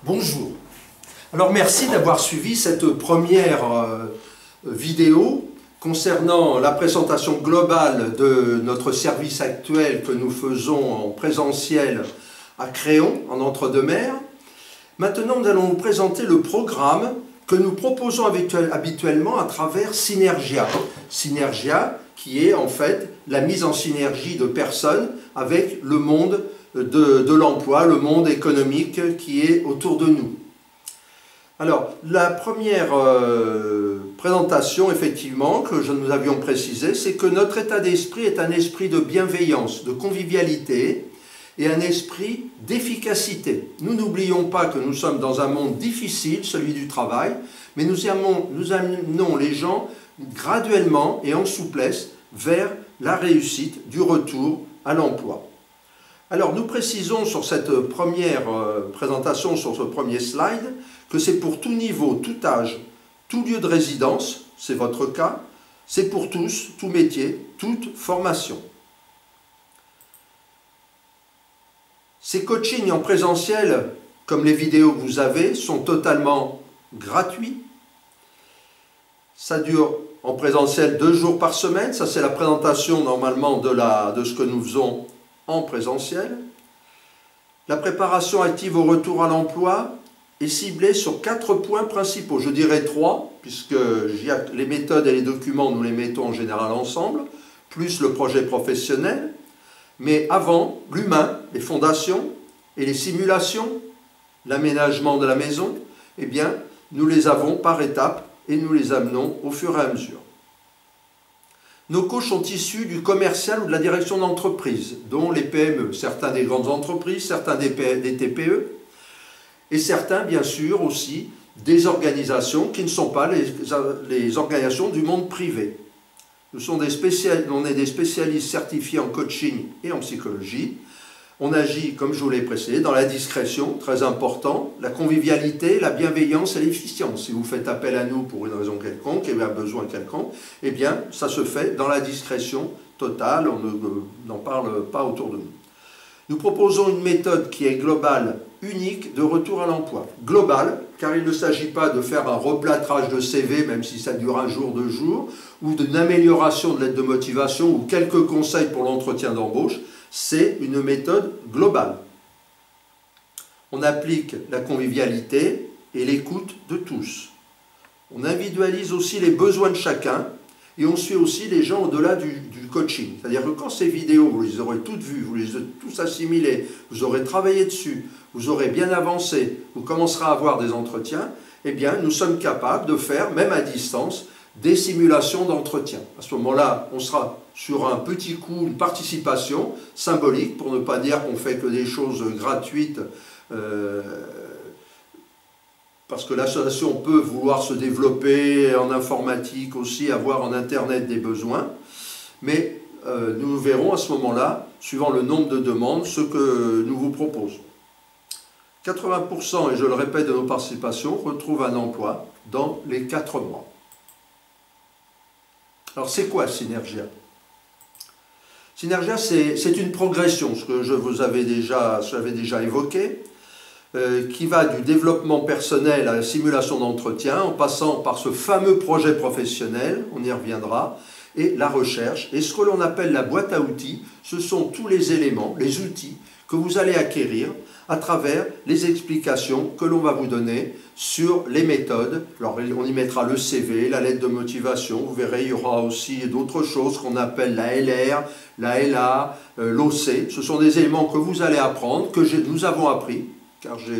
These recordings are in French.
Bonjour. Alors merci d'avoir suivi cette première vidéo concernant la présentation globale de notre service actuel que nous faisons en présentiel à Créon, en Entre-deux-Mers. Maintenant, nous allons vous présenter le programme que nous proposons habituellement à travers Synergia. Synergia qui est en fait la mise en synergie de personnes avec le monde de l'emploi, le monde économique qui est autour de nous. Alors, la première présentation, effectivement, que nous avions précisé, c'est que notre état d'esprit est un esprit de bienveillance, de convivialité et un esprit d'efficacité. Nous n'oublions pas que nous sommes dans un monde difficile, celui du travail, mais nous amenons les gens graduellement et en souplesse vers la réussite du retour à l'emploi. Alors, nous précisons sur cette première présentation, sur ce premier slide, que c'est pour tout niveau, tout âge, tout lieu de résidence, c'est votre cas, c'est pour tous, tout métier, toute formation. Ces coachings en présentiel, comme les vidéos que vous avez, sont totalement gratuits. Ça dure en présentiel 2 jours par semaine, ça c'est la présentation normalement de ce que nous faisons en présentiel. La préparation active au retour à l'emploi est ciblée sur 4 points principaux. Je dirais 3, puisque les méthodes et les documents, nous les mettons en général ensemble, plus le projet professionnel. Mais avant, l'humain, les fondations et les simulations, l'aménagement de la maison, eh bien, nous les avons par étapes et nous les amenons au fur et à mesure. Nos coachs sont issus du commercial ou de la direction d'entreprise, dont les PME, certains des grandes entreprises, certains des TPE, et certains, bien sûr, aussi des organisations qui ne sont pas les organisations du monde privé. On est des spécialistes certifiés en coaching et en psychologie. On agit, comme je vous l'ai précisé, dans la discrétion, très important, la convivialité, la bienveillance et l'efficience. Si vous faites appel à nous pour une raison quelconque, et un besoin quelconque, eh bien, ça se fait dans la discrétion totale, on n'en parle pas autour de nous. Nous proposons une méthode qui est globale, unique, de retour à l'emploi. Globale, car il ne s'agit pas de faire un replâtrage de CV, même si ça dure 1 jour, 2 jours, ou d'une amélioration de l'aide de motivation, ou quelques conseils pour l'entretien d'embauche. C'est une méthode globale. On applique la convivialité et l'écoute de tous. On individualise aussi les besoins de chacun et on suit aussi les gens au-delà du coaching. C'est-à-dire que quand ces vidéos, vous les aurez toutes vues, vous les aurez tous assimilées, vous aurez travaillé dessus, vous aurez bien avancé, vous commencerez à avoir des entretiens, eh bien, nous sommes capables de faire, même à distance, des simulations d'entretien. À ce moment-là, on sera sur un petit coup, une participation symbolique, pour ne pas dire qu'on fait que des choses gratuites, parce que l'association peut vouloir se développer en informatique aussi, avoir en Internet des besoins, mais nous verrons à ce moment-là, suivant le nombre de demandes, ce que nous vous proposons. 80%, et je le répète, de nos participations retrouvent un emploi dans les 4 mois. Alors c'est quoi Synergia? Synergia, c'est une progression, ce que je vous avais déjà évoqué, qui va du développement personnel à la simulation d'entretien, en passant par ce fameux projet professionnel, on y reviendra, et la recherche. Et ce que l'on appelle la boîte à outils, ce sont tous les éléments, les outils que vous allez acquérir à travers les explications que l'on va vous donner sur les méthodes. Alors on y mettra le CV, la lettre de motivation, vous verrez il y aura aussi d'autres choses qu'on appelle la LR, la LA, l'OC. Ce sont des éléments que vous allez apprendre, que nous avons appris, car je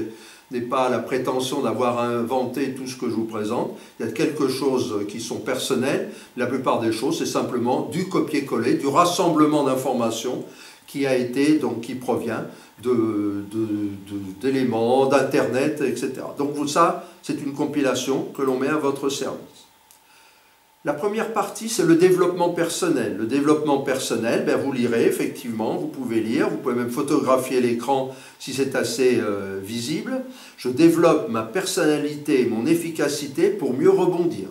n'ai pas la prétention d'avoir inventé tout ce que je vous présente. Il y a quelques choses qui sont personnelles, la plupart des choses c'est simplement du copier-coller, du rassemblement d'informations qui provient d'éléments, d'Internet, etc. Donc ça, c'est une compilation que l'on met à votre service. La première partie, c'est le développement personnel. Le développement personnel, vous lirez, effectivement, vous pouvez lire, vous pouvez même photographier l'écran si c'est assez visible. Je développe ma personnalité et mon efficacité pour mieux rebondir.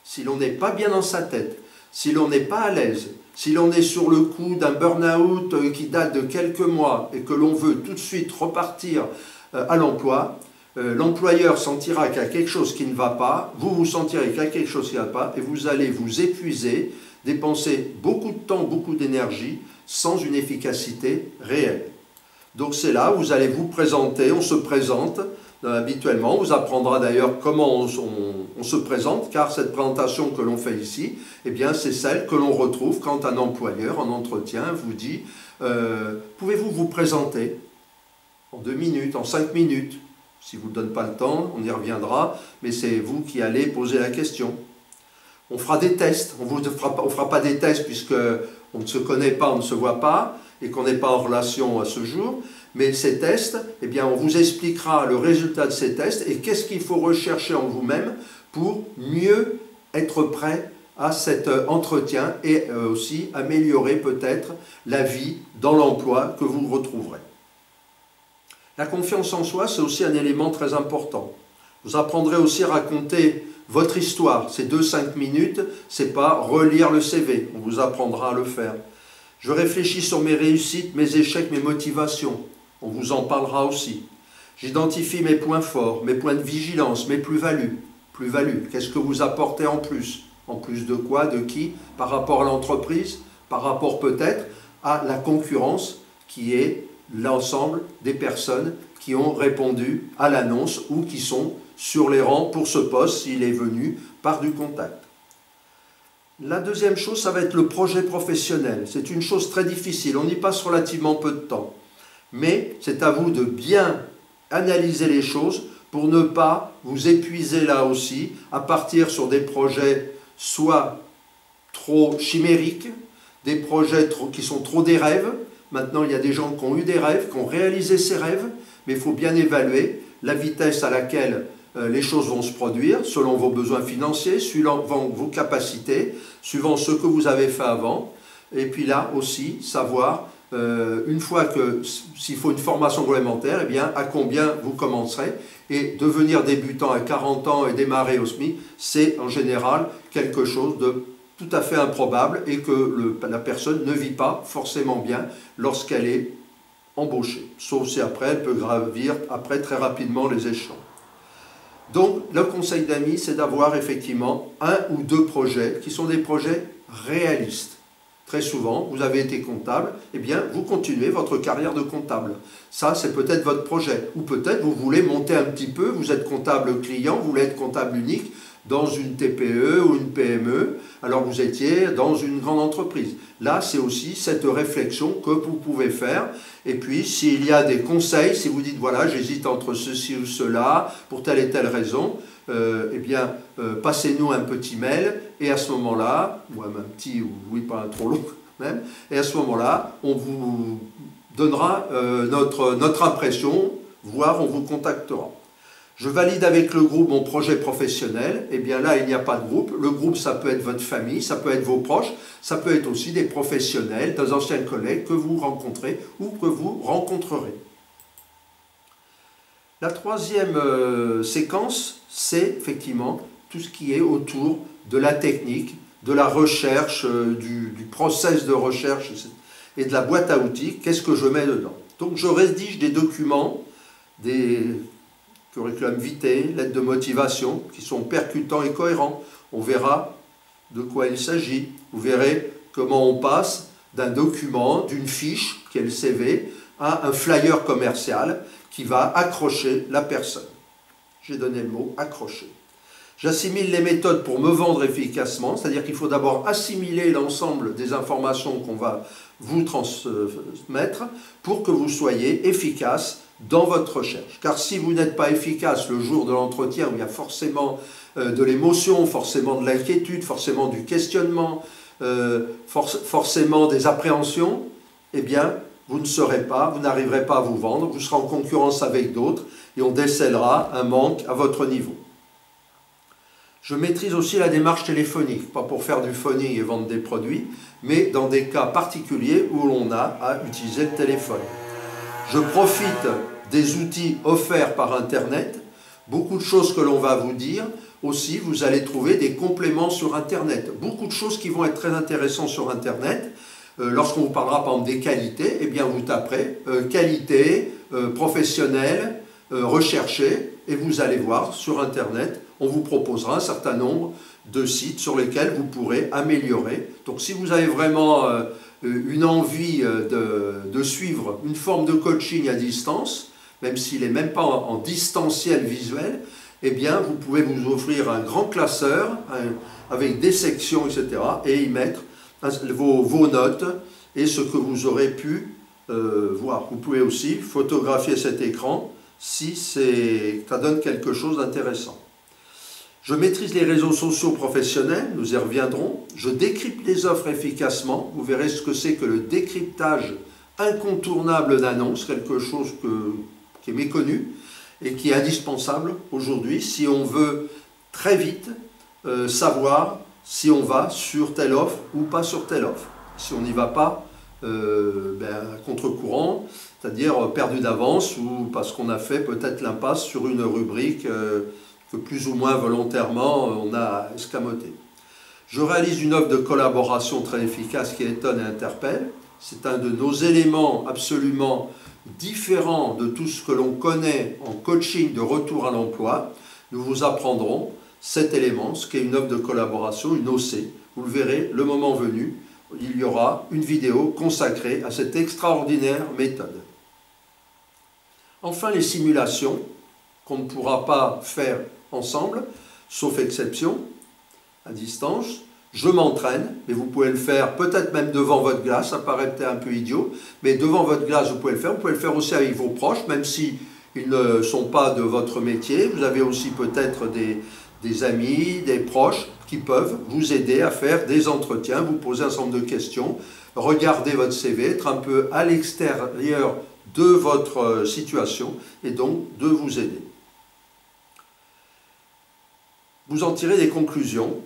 Si l'on n'est pas bien dans sa tête, si l'on n'est pas à l'aise, si l'on est sur le coup d'un burn-out qui date de quelques mois et que l'on veut tout de suite repartir à l'emploi, l'employeur sentira qu'il y a quelque chose qui ne va pas, vous vous sentirez qu'il y a quelque chose qui ne va pas, et vous allez vous épuiser, dépenser beaucoup de temps, beaucoup d'énergie, sans une efficacité réelle. Donc c'est là où vous allez vous présenter, on se présente habituellement, on vous apprendra d'ailleurs comment on se présente, car cette présentation que l'on fait ici, eh bien c'est celle que l'on retrouve quand un employeur en entretien vous dit pouvez-vous vous présenter en 2 minutes, en 5 minutes? Si vous ne donne pas le temps, on y reviendra, mais c'est vous qui allez poser la question. On fera des tests, on ne fera pas des tests puisque on ne se connaît pas, on ne se voit pas, et qu'on n'est pas en relation à ce jour, mais ces tests, eh bien, on vous expliquera le résultat de ces tests et qu'est-ce qu'il faut rechercher en vous-même pour mieux être prêt à cet entretien et aussi améliorer peut-être la vie dans l'emploi que vous retrouverez. La confiance en soi, c'est aussi un élément très important. Vous apprendrez aussi à raconter votre histoire. Ces 2-5 minutes, ce n'est pas relire le CV, on vous apprendra à le faire. Je réfléchis sur mes réussites, mes échecs, mes motivations. On vous en parlera aussi. J'identifie mes points forts, mes points de vigilance, mes plus-values. Plus-values, qu'est-ce que vous apportez en plus? En plus de quoi? De qui? Par rapport à l'entreprise? Par rapport peut-être à la concurrence qui est l'ensemble des personnes qui ont répondu à l'annonce ou qui sont sur les rangs pour ce poste s'il est venu par du contact. La deuxième chose, ça va être le projet professionnel. C'est une chose très difficile, on y passe relativement peu de temps. Mais c'est à vous de bien analyser les choses pour ne pas vous épuiser là aussi, à partir sur des projets soit trop chimériques, des projets qui sont trop des rêves. Maintenant, il y a des gens qui ont eu des rêves, qui ont réalisé ces rêves, mais il faut bien évaluer la vitesse à laquelle les choses vont se produire, selon vos besoins financiers, suivant vos capacités, suivant ce que vous avez fait avant. Et puis là aussi, savoir, une fois que, s'il faut une formation complémentaire, eh bien, à combien vous commencerez. Et devenir débutant à 40 ans et démarrer au SMIC, c'est en général quelque chose de tout à fait improbable et que la personne ne vit pas forcément bien lorsqu'elle est embauchée. Sauf si après, elle peut gravir après très rapidement les échelons. Donc, le conseil d'amis, c'est d'avoir effectivement 1 ou 2 projets qui sont des projets réalistes. Très souvent, vous avez été comptable, eh bien, vous continuez votre carrière de comptable. Ça, c'est peut-être votre projet. Ou peut-être vous voulez monter un petit peu, vous êtes comptable client, vous voulez être comptable unique dans une TPE ou une PME, alors vous étiez dans une grande entreprise. Là, c'est aussi cette réflexion que vous pouvez faire. Et puis, s'il y a des conseils, si vous dites, voilà, j'hésite entre ceci ou cela, pour telle et telle raison, eh bien, passez-nous un petit mail, et à ce moment-là, ou un petit, oui, pas un trop long même, et à ce moment-là, on vous donnera notre impression, voire on vous contactera. Je valide avec le groupe mon projet professionnel, et bien là, il n'y a pas de groupe. Le groupe, ça peut être votre famille, ça peut être vos proches, ça peut être aussi des professionnels, des anciens collègues que vous rencontrez ou que vous rencontrerez. La troisième séquence, c'est effectivement tout ce qui est autour de la technique, de la recherche, du process de recherche et de la boîte à outils. Qu'est-ce que je mets dedans? Donc je rédige des documents, des curriculum vitae, lettres de motivation, qui sont percutants et cohérents. On verra de quoi il s'agit. Vous verrez comment on passe d'un document, d'une fiche, qui est le CV, à un flyer commercial qui va accrocher la personne. J'ai donné le mot accrocher. J'assimile les méthodes pour me vendre efficacement, c'est-à-dire qu'il faut d'abord assimiler l'ensemble des informations qu'on va vous transmettre pour que vous soyez efficace dans votre recherche. Car si vous n'êtes pas efficace le jour de l'entretien, où il y a forcément de l'émotion, forcément de l'inquiétude, forcément du questionnement, forcément des appréhensions, eh bien, vous ne serez pas, vous n'arriverez pas à vous vendre, vous serez en concurrence avec d'autres et on décèlera un manque à votre niveau. Je maîtrise aussi la démarche téléphonique, pas pour faire du phoning et vendre des produits, mais dans des cas particuliers où l'on a à utiliser le téléphone. Je profite des outils offerts par Internet, beaucoup de choses que l'on va vous dire. Aussi, vous allez trouver des compléments sur Internet. Beaucoup de choses qui vont être très intéressantes sur Internet. Lorsqu'on vous parlera par exemple des qualités, eh bien vous taperez qualité, professionnelle, recherchée, et vous allez voir sur Internet, on vous proposera un certain nombre de sites sur lesquels vous pourrez améliorer. Donc si vous avez vraiment une envie de suivre une forme de coaching à distance, même s'il n'est même pas en distanciel visuel, eh bien vous pouvez vous offrir un grand classeur avec des sections, etc. et y mettre vos notes et ce que vous aurez pu voir. Vous pouvez aussi photographier cet écran si ça donne quelque chose d'intéressant. Je maîtrise les réseaux sociaux professionnels, nous y reviendrons. Je décrypte les offres efficacement. Vous verrez ce que c'est que le décryptage incontournable d'annonces, quelque chose qui est méconnu et qui est indispensable aujourd'hui si on veut très vite savoir si on va sur telle offre ou pas sur telle offre. Si on n'y va pas à contre-courant, c'est-à-dire perdu d'avance ou parce qu'on a fait peut-être l'impasse sur une rubrique que plus ou moins volontairement on a escamoté. Je réalise une offre de collaboration très efficace qui étonne et interpelle. C'est un de nos éléments absolument différents de tout ce que l'on connaît en coaching de retour à l'emploi. Nous vous apprendrons cet élément, ce qu'est une offre de collaboration, une OC. Vous le verrez le moment venu, il y aura une vidéo consacrée à cette extraordinaire méthode. Enfin, les simulations qu'on ne pourra pas faire ensemble, sauf exception, à distance. Je m'entraîne, mais vous pouvez le faire peut-être même devant votre glace, ça paraît peut-être un peu idiot, mais devant votre glace vous pouvez le faire aussi avec vos proches, même si ils ne sont pas de votre métier. Vous avez aussi peut-être des amis, des proches qui peuvent vous aider à faire des entretiens, vous poser un certain nombre de questions, regarder votre CV, être un peu à l'extérieur de votre situation et donc de vous aider. Vous en tirez des conclusions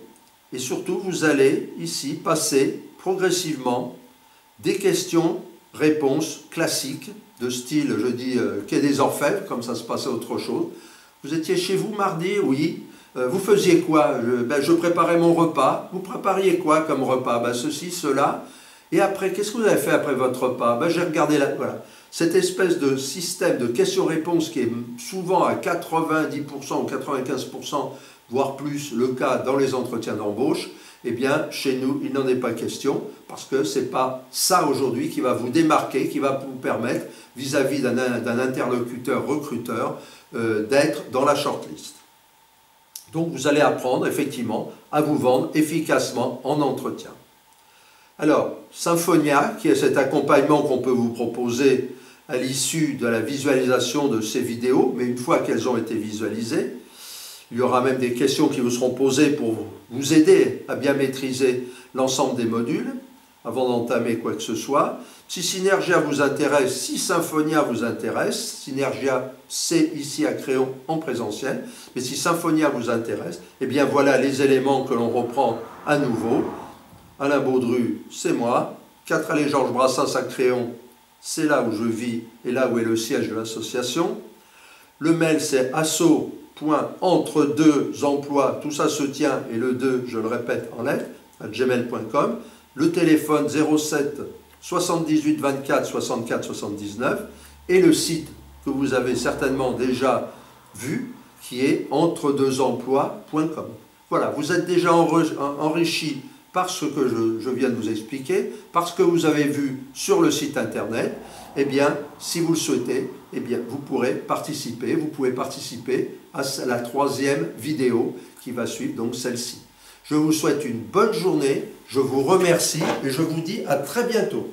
et surtout vous allez ici passer progressivement des questions-réponses classiques de style, je dis, quai des Orfèvres, comme ça se passait autre chose. Vous étiez chez vous mardi? Oui. Vous faisiez quoi? Je préparais mon repas. Vous prépariez quoi comme repas? Ceci, cela. Et après, qu'est-ce que vous avez fait après votre repas? J'ai regardé là. Voilà. Cette espèce de système de questions-réponses qui est souvent à 90% ou 95%, voire plus le cas dans les entretiens d'embauche, eh bien, chez nous, il n'en est pas question, parce que ce n'est pas ça aujourd'hui qui va vous démarquer, qui va vous permettre, vis-à-vis d'un interlocuteur recruteur, d'être dans la shortlist. Donc, vous allez apprendre, effectivement, à vous vendre efficacement en entretien. Alors, Symphonia, qui est cet accompagnement qu'on peut vous proposer à l'issue de la visualisation de ces vidéos, mais une fois qu'elles ont été visualisées, il y aura même des questions qui vous seront posées pour vous aider à bien maîtriser l'ensemble des modules avant d'entamer quoi que ce soit. Si Synergia vous intéresse, si Symphonia vous intéresse, Synergia c'est ici à Créon en présentiel, mais si Symphonia vous intéresse, eh bien voilà les éléments que l'on reprend à nouveau. Alain Baudru, c'est moi. 4 allées Georges Brassens à Créon, c'est là où je vis et là où est le siège de l'association. Le mail c'est asso.entre2emplois, tout ça se tient, et le 2, je le répète en lettres, @gmail.com. Le téléphone 07 78 24 64 79 et le site que vous avez certainement déjà vu qui est entre2emplois.com. Voilà, vous êtes déjà enrichi par ce que je viens de vous expliquer, parce que vous avez vu sur le site internet. Eh bien, si vous le souhaitez, eh bien, vous pouvez participer à la 3e vidéo qui va suivre, donc celle-ci. Je vous souhaite une bonne journée, je vous remercie et je vous dis à très bientôt.